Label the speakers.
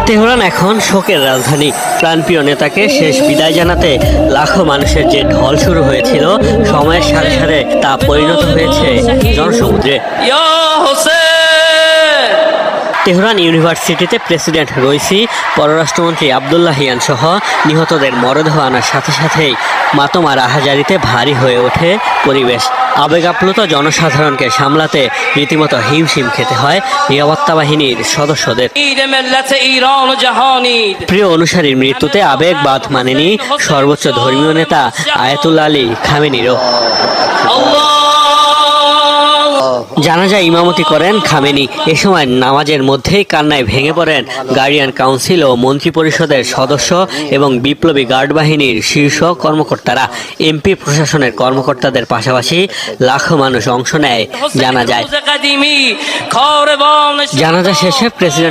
Speaker 1: Tehran এখন শোকের রাজধানী। প্রাণপ্রিয় নেতাকে শেষ বিদায় জানাতে লাখো মানুষের যে ঢল শুরু হয়েছিল, সময়ের সাথে সাথে তা পরিণত হয়েছে জনসমুদ্রে। তেহরান ইউনিভার্সিটিতে প্রেসিডেন্ট রইসি, পররাষ্ট্রমন্ত্রী আবদুল্লাহিয়ান সহ নিহতদের মরদেহ আনার সাথে সাথেই মাতম আর আহাজারিতে ভারী হয়ে ওঠে পরিবেশ। আবেগ আপ্লুত জনসাধারণকে সামলাতে রীতিমতো হিমশিম খেতে হয় নিরাপত্তা বাহিনীর সদস্যদের। প্রিয় অনুসারীর মৃত্যুতে আবেগ বাদ মানেনি সর্বোচ্চ ধর্মীয় নেতা আয়াতুল্লাহ আলী খামেনিরও। জানাজা ইমামতি করেন খামেনি। এ সময় নামাজের মধ্যেই কান্নায় ভেঙে পড়েন গার্ডিয়ান কাউন্সিল ও মন্ত্রী পরিষদের সদস্য এবং বিপ্লবী গার্ড বাহিনীর শীর্ষ কর্মকর্তারা। এমপি, প্রশাসনের কর্মকর্তাদের পাশাপাশি লাখো মানুষ অংশ নেয় জানাজায়। জানাজা শেষে প্রেসিডেন্ট